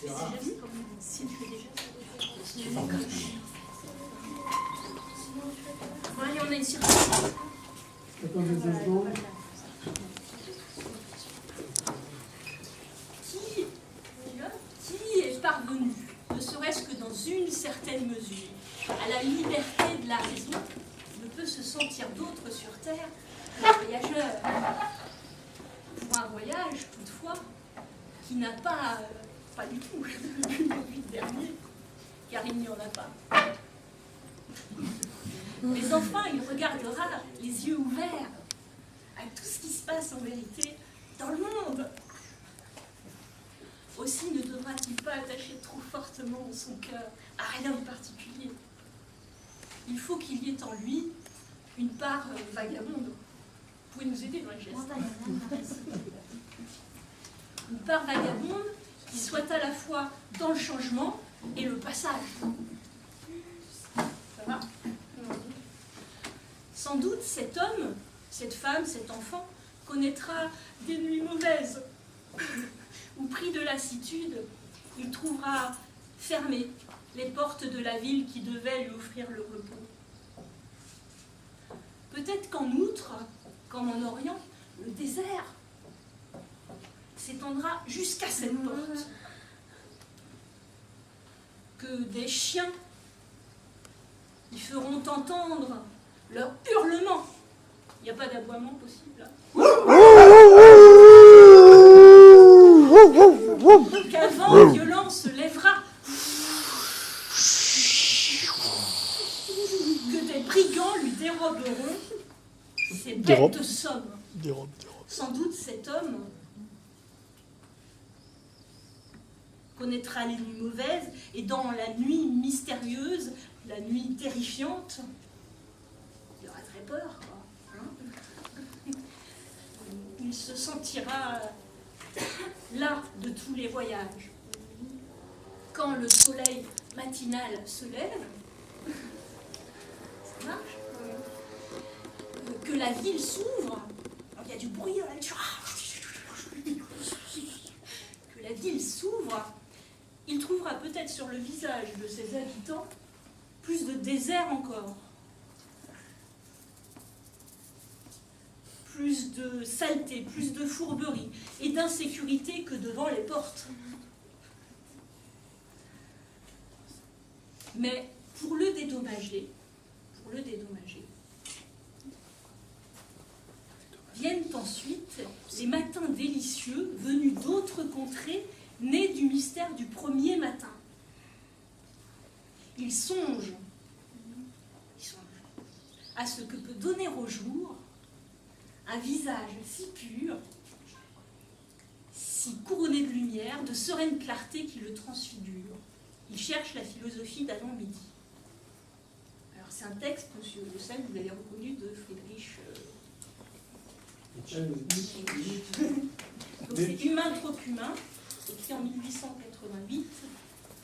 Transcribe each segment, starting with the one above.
Bon, allez, on a une circulation. Attendez 2 secondes. Qui est parvenu, ne serait-ce que dans une certaine mesure, à la liberté de la raison, ne peut se sentir d'autre sur Terre qu'un voyageur. Pour un voyage, toutefois, qui n'a pas du tout, depuis le Covid dernier, car il n'y en a pas. Mais enfin, il regardera les yeux ouverts à tout ce qui se passe en vérité dans le monde. Aussi ne devra-t-il pas attacher trop fortement son cœur à rien de particulier. Il faut qu'il y ait en lui une part vagabonde. Vous pouvez nous aider dans les gestes. Une part vagabonde qui soit à la fois dans le changement et le passage. Ça va ? Sans doute cet homme, cette femme, cet enfant connaîtra des nuits mauvaises, où pris de lassitude, il trouvera fermées les portes de la ville qui devait lui offrir le repos. Peut-être qu'en outre, comme en Orient, le désert s'étendra jusqu'à cette porte, que des chiens y feront entendre leur hurlement. Il n'y a pas d'aboiement possible là. Qu'un vent violent se lèvera, que des brigands lui déroberont ses bêtes de somme. Sans doute cet homme connaîtra les nuits mauvaises, et dans la nuit mystérieuse, la nuit terrifiante, il aura très peur, quoi, hein. Il se sentira là de tous les voyages. Quand le soleil matinal se lève, ça marche, que la ville s'ouvre, il y a du bruit, que la ville s'ouvre, il trouvera peut-être sur le visage de ses habitants plus de désert encore, plus de saleté, plus de fourberie et d'insécurité que devant les portes. Mais pour le dédommager, viennent ensuite les matins délicieux venus d'autres contrées, nés du mystère du premier matin. Il songe à ce que peut donner au jour un visage si pur, si couronné de lumière, de sereine clarté qui le transfigure. Il cherche la philosophie d'avant-midi. Alors c'est un texte, monsieur Le Sel, vous l'avez reconnu, de Friedrich. Donc c'est Humain trop humain, écrit en 1888,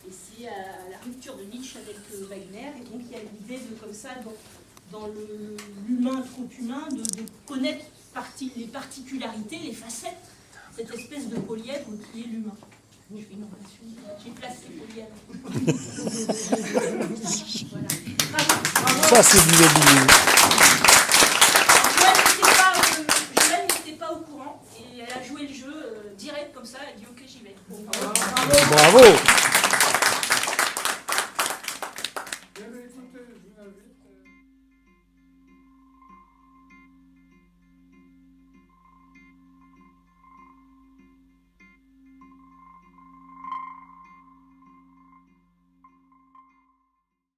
et c'est à la rupture de Nietzsche avec Wagner, et donc il y a l'idée de, comme ça, dans l'humain trop humain, de connaître les particularités, les facettes, cette espèce de polyèdre qui est l'humain. Je fais une relation, j'ai placé polyèdre. Voilà. Bravo. Ça, c'est du mobilier. Joël n'était pas au courant, et elle a joué le jeu direct comme ça, elle a dit ok, j'y vais. Bravo.